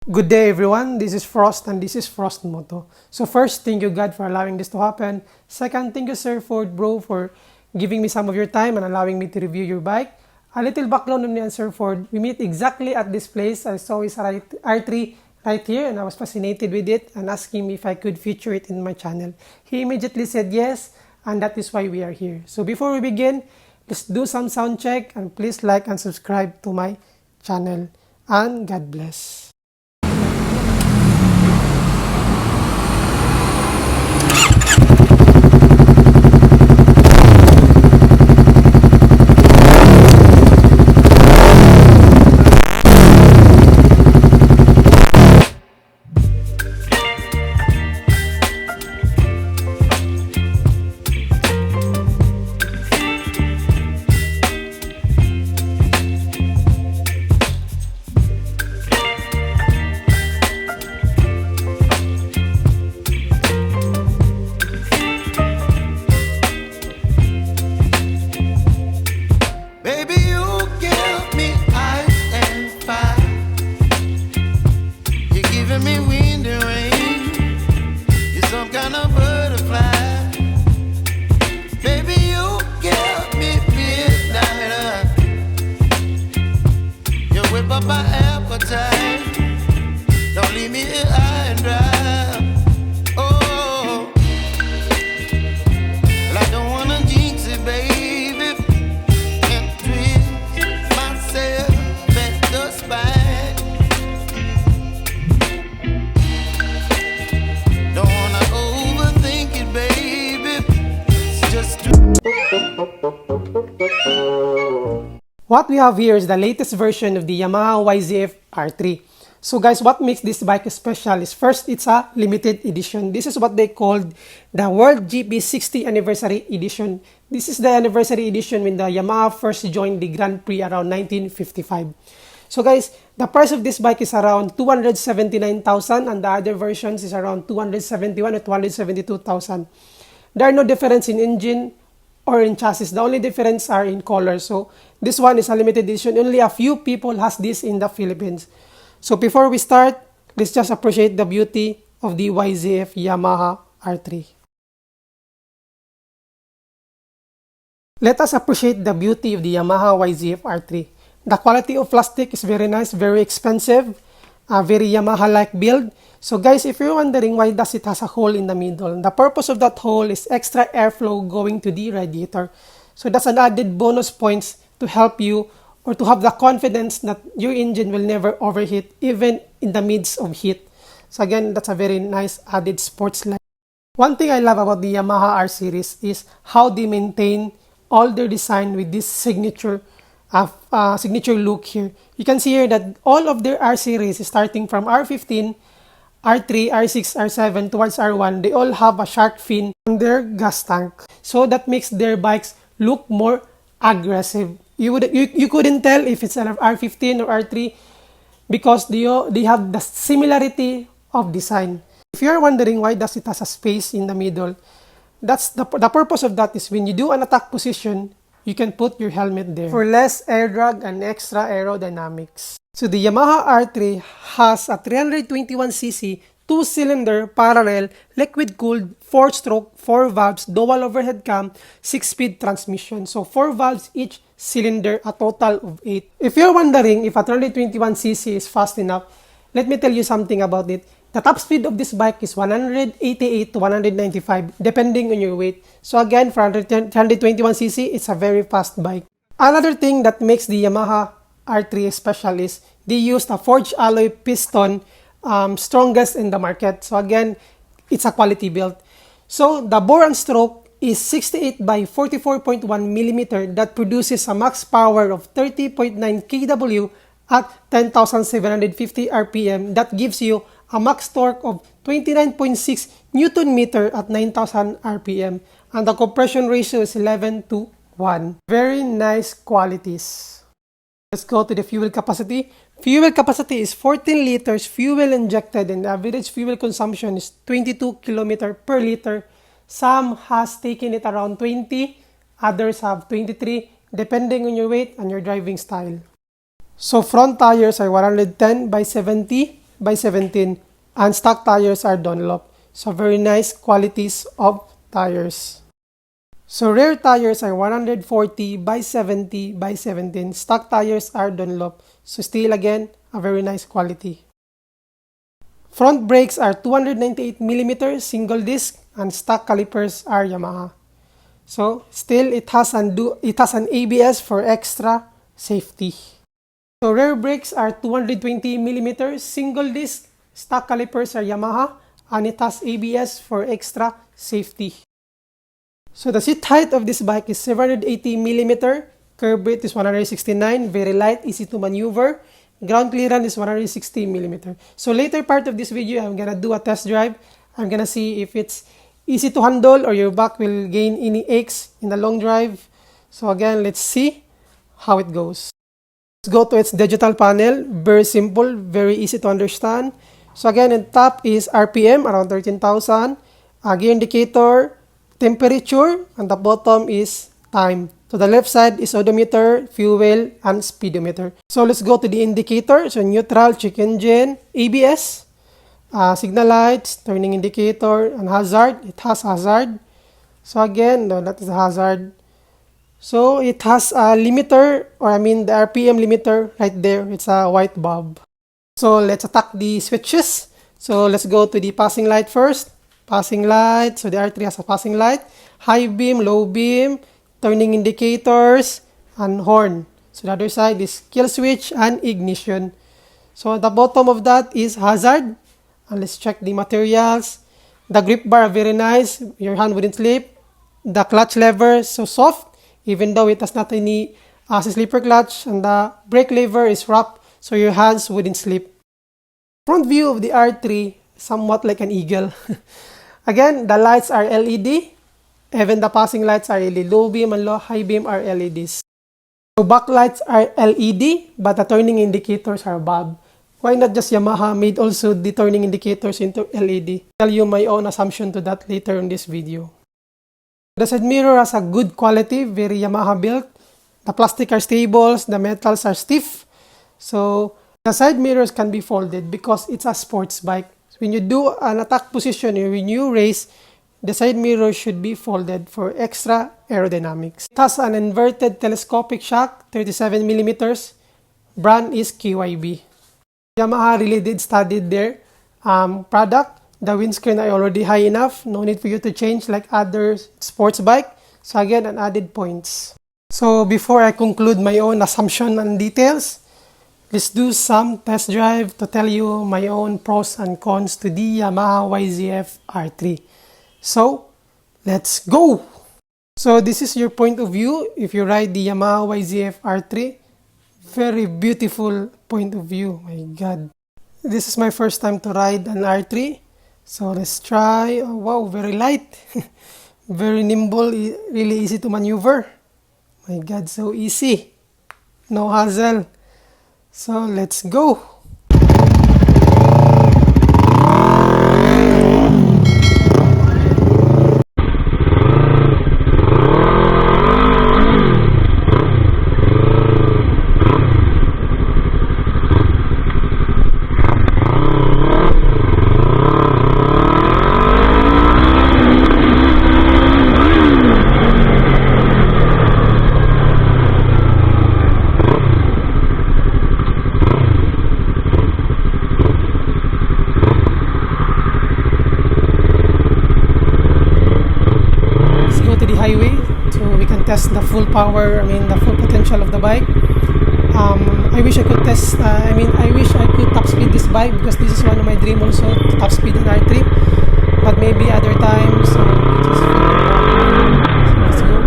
Good day everyone, this is Frost and this is Frost Moto. So first, thank you God for allowing this to happen. Second, thank you Sir Ford Bro for giving me some of your time and allowing me to review your bike. A little background on me and Sir Ford. We meet exactly at this place. I saw his R3 right here and I was fascinated with it and asking me if I could feature it in my channel. He immediately said yes, and that is why we are here. So before we begin, let's do some sound check and please like and subscribe to my channel. And God bless. What we have here is the latest version of the Yamaha YZF R3. So guys, what makes this bike special is first, it's a limited edition. This is what they called the WGP 60 Anniversary Edition. This is the anniversary edition when the Yamaha first joined the Grand Prix around 1955. So guys, the price of this bike is around 279,000 and the other versions is around 271 or 272,000. There are no difference in engine or in chassis. The only difference are in color. So this one is a limited edition. Only a few people has this in the Philippines. So before we start, let's just appreciate the beauty of the YZF Yamaha R3. Let us appreciate the beauty of the Yamaha YZF R3. The quality of plastic is very nice, very expensive, very Yamaha-like build. So guys, if you're wondering why does it has a hole in the middle, the purpose of that hole is extra airflow going to the radiator. So that's an added bonus points to help you or to have the confidence that your engine will never overheat even in the midst of heat. So again, that's a very nice added sports line. One thing I love about the Yamaha R series is how they maintain all their design with this signature look here. You can see here that all of their R series starting from R15, R3, R6, R7 towards R1, they all have a shark fin on their gas tank. So that makes their bikes look more aggressive. You couldn't tell if it's an R15 or R3 because they have the similarity of design. If you're wondering why does it has a space in the middle, that's the purpose of that is when you do an attack position, you can put your helmet there for less air drag and extra aerodynamics. So the Yamaha R3 has a 321cc 2-cylinder parallel liquid-cooled 4-stroke 4 valves dual overhead cam 6-speed transmission. So 4 valves each cylinder, a total of 8. If you're wondering if a 321cc is fast enough, let me tell you something about it. The top speed of this bike is 188 to 195 depending on your weight. So again, for 321cc, it's a very fast bike. Another thing that makes the Yamaha R3 special is they used a forged alloy piston, strongest in the market. So again, it's a quality build. So the bore and stroke is 68 by 44.1 millimeter that produces a max power of 30.9 kW at 10,750 RPM. That gives you a max torque of 29.6 Newton meter at 9,000 RPM. And the compression ratio is 11:1. Very nice qualities. Let's go to the fuel capacity. Fuel capacity is 14 liters fuel injected and the average fuel consumption is 22 km per liter. Some has taken it around 20, others have 23, depending on your weight and your driving style. So front tires are 110 by 70, by 17, and stock tires are Dunlop. So very nice qualities of tires. So rear tires are 140 by 70 by 17. Stock tires are Dunlop. So still again, a very nice quality. Front brakes are 298mm single disc and stock calipers are Yamaha. So still it has an ABS for extra safety. So rear brakes are 220mm single disc, stock calipers are Yamaha, and it has ABS for extra safety. So the seat height of this bike is 780mm, curb weight is 169, very light, easy to maneuver. Ground clearance is 160mm. So later part of this video, I'm gonna do a test drive. I'm gonna see if it's easy to handle or your back will gain any aches in the long drive. So again, let's see how it goes. Let's go to its digital panel. Very simple, very easy to understand. So again, on top is RPM, around 13,000. Gear indicator, temperature, and the bottom is time. To the left side is odometer, fuel, and speedometer. So let's go to the indicator. So neutral, check engine, ABS, signal lights, turning indicator, and hazard. It has hazard. So again, no, that is hazard. So it has a limiter, the RPM limiter right there. It's a white bulb. So let's attack the switches. So let's go to the passing light first. Passing light. So the R3 has a passing light. High beam, low beam, turning indicators, and horn. So the other side is kill switch and ignition. So at the bottom of that is hazard. And let's check the materials. The grip bar, very nice. Your hand wouldn't slip. The clutch lever, so soft, even though it has not any slipper clutch. And the brake lever is rough, so your hands wouldn't slip. Front view of the R3, somewhat like an eagle. Again, the lights are LED. Even the passing lights are LED. Low beam and high beam are LEDs. So backlights are LED, but the turning indicators are bulb. Why not just Yamaha made also the turning indicators into LED? I'll tell you my own assumption to that later in this video. The side mirror has a good quality, very Yamaha built. The plastic are stable, the metals are stiff. So the side mirrors can be folded because it's a sports bike. So when you do an attack position or when you race, the side mirror should be folded for extra aerodynamics. It has an inverted telescopic shock, 37mm. Brand is KYB. Yamaha really did study their product. The windscreen are already high enough. No need for you to change like other sports bike. So again, an added points. So before I conclude my own assumption and details, let's do some test drive to tell you my own pros and cons to the Yamaha YZF R3. So let's go! So this is your point of view if you ride the Yamaha YZF R3. Very beautiful point of view, my god. This is my first time to ride an R3. So let's try. Oh, wow, very light. Very nimble, really easy to maneuver. My god, so easy. No hassle. So let's go. Highway so we can test the full power, the full potential of the bike. I wish I could test, I wish I could top speed this bike because this is one of my dreams also to top speed an R3, but maybe other times. So let's go.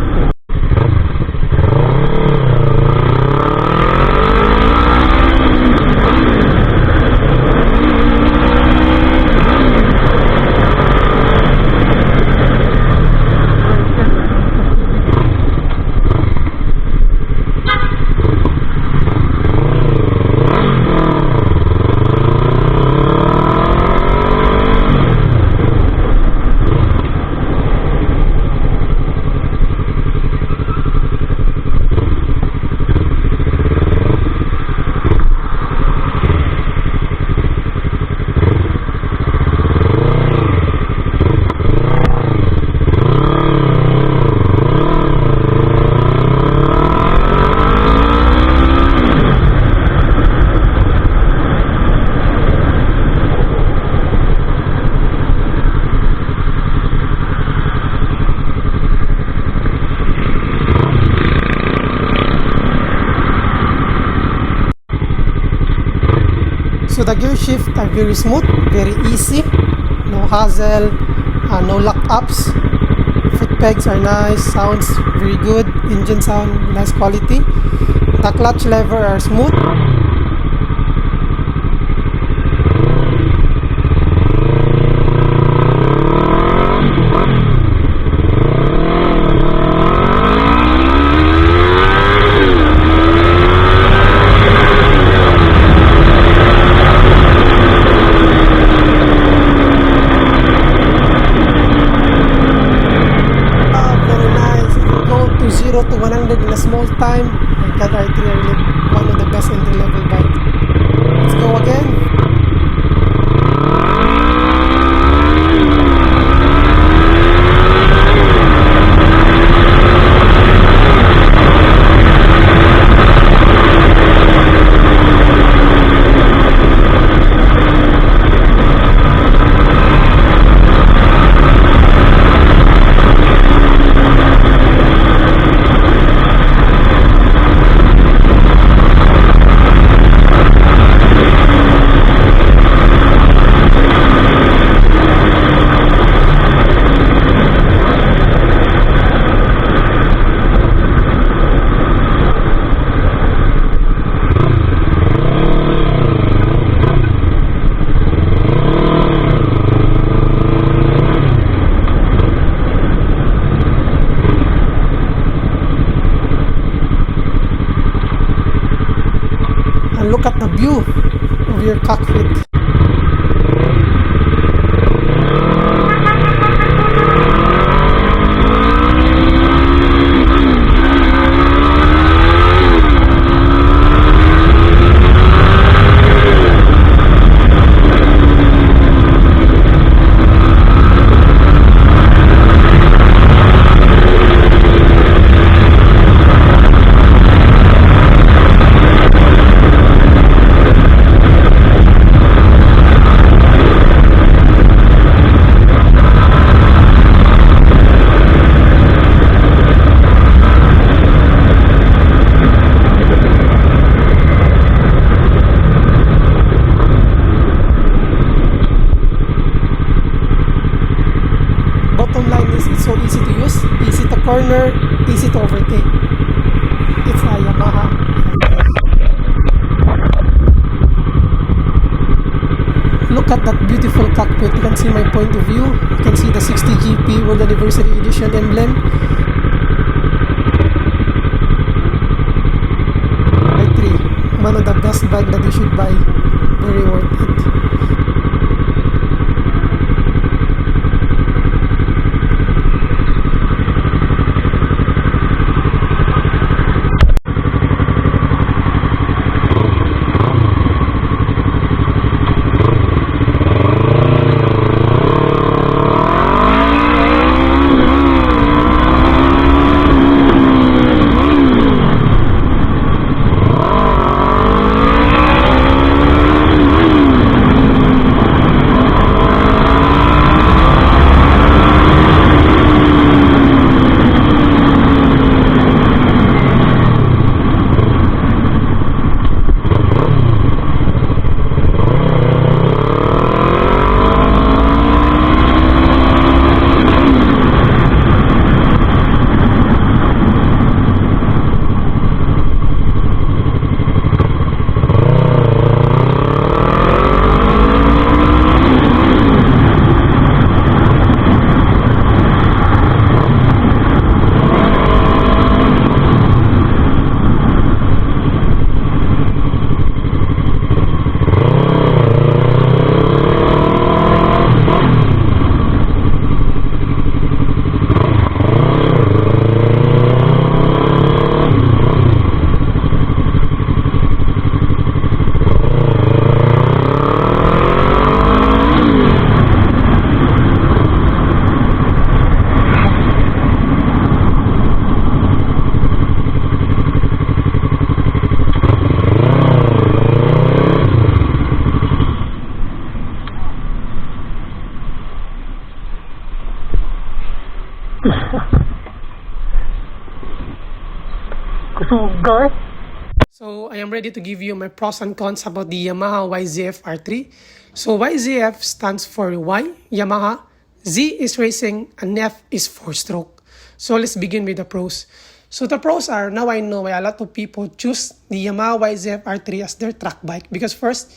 gear shift are very smooth, very easy, no hassle, no lock-ups. Foot pegs are nice, sounds very good, engine sound nice quality. The clutch lever are smooth. To 100 in a small time. My God, R3 are really one of the best entry-level bike. Let's go again. And look at the view of your cockpit. Bottom line is it's so easy to use, easy to corner, easy to overtake. It's a Yamaha. Look at that beautiful cockpit. You can see my point of view. You can see the 60GP World Anniversary Edition emblem. i3, one of the best bike that you should buy. Very worth it. So I am ready to give you my pros and cons about the Yamaha YZF R3. So YZF stands for Y, Yamaha, Z is racing, and F is 4-stroke. So let's begin with the pros. So the pros are, now I know why a lot of people choose the Yamaha YZF R3 as their track bike. Because first,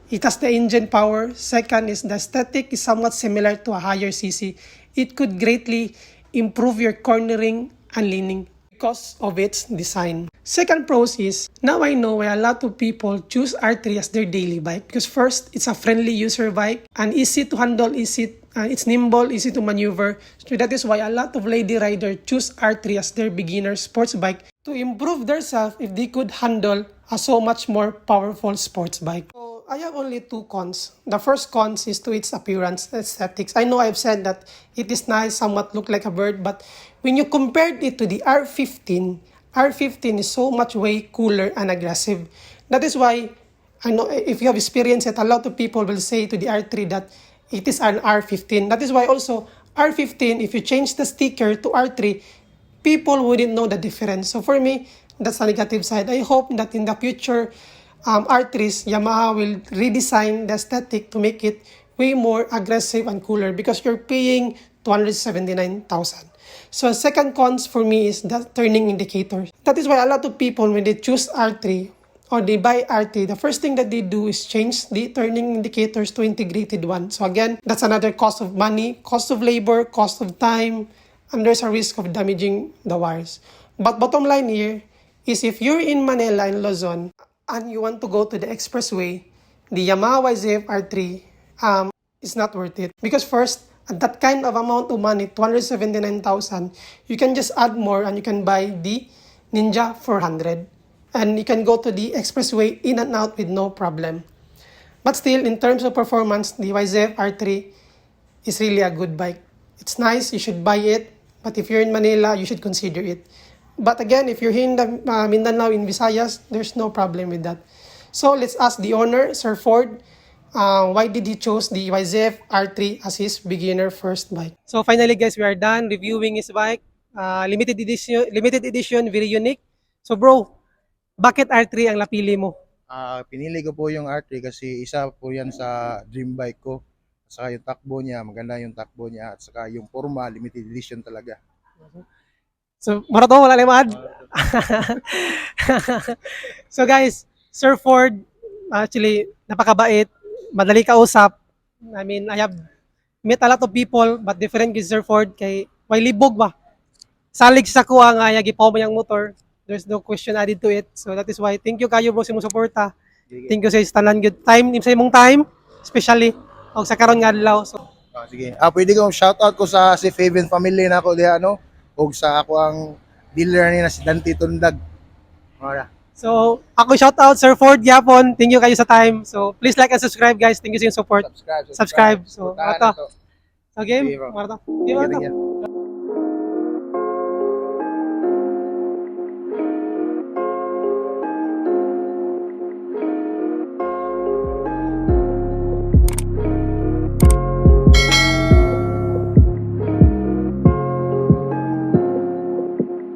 it has the engine power. Second is the aesthetic is somewhat similar to a higher CC. It could greatly improve your cornering and leaning because of its design. Second pros is, now I know why a lot of people choose R3 as their daily bike because first, it's a friendly user bike and easy to handle, it's nimble, easy to maneuver. So that is why a lot of lady riders choose R3 as their beginner sports bike to improve themselves if they could handle a so much more powerful sports bike. So I have only two cons. The first cons is to its appearance, aesthetics. I know I've said that it is nice, somewhat look like a bird, but when you compared it to the R15, R15 is so much way cooler and aggressive. That is why, I know if you have experienced it, a lot of people will say to the R3 that it is an R15. That is why also R15, if you change the sticker to R3, people wouldn't know the difference. So for me, that's the negative side. I hope that in the future, R3s, Yamaha will redesign the aesthetic to make it way more aggressive and cooler because you're paying 279,000. So second cons for me is the turning indicator. That is why a lot of people, when they choose R3 or they buy R3, the first thing that they do is change the turning indicators to integrated one. So again, that's another cost of money, cost of labor, cost of time, and there's a risk of damaging the wires. But bottom line here is if you're in Manila, in Luzon, and you want to go to the expressway, the Yamaha YZF R3 is not worth it. Because first, at that kind of amount of money, 279,000, you can just add more and you can buy the Ninja 400. And you can go to the expressway in and out with no problem. But still, in terms of performance, the YZF R3 is really a good bike. It's nice, you should buy it. But if you're in Manila, you should consider it. But again, if you're here in the Mindanao, in Visayas, there's no problem with that. So let's ask the owner, Sir Ford, why did he choose the YZF R3 as his beginner first bike? So finally guys, we are done reviewing his bike. Limited edition, very unique. So bro, bakit R3 ang napili mo? Pinili ko po yung R3 kasi isa po yan sa dream bike ko. Saka yung takbo niya, maganda yung takbo niya. At saka yung forma, limited edition talaga. So, mara to, wala limad. So guys, Sir Ford, actually, napakabait, madali kausap. I mean, I have met a lot of people, but different kay Sir Ford, kay may libog ba? Salig sa kuha nga, yagipaw mo yung motor. There's no question added to it. So that is why, thank you kayo bro sa mong suporta. Thank you sa tanan good time, sa imong time, especially, o sa karon nga adlaw. So, Sige. Pwede kong shoutout ko sa si Fabian family na ako diha, no? O sa ako ang dealer ni na si Dante Tundag. Mara. So, ako shout out Sir Ford Yapon. Thank you kayo sa time. So, please like and subscribe guys. Thank you sa inyong support. Subscribe. So, Puntahan ito. na to. Okay, Sige, bro. Marta. Sige, Marta. sige.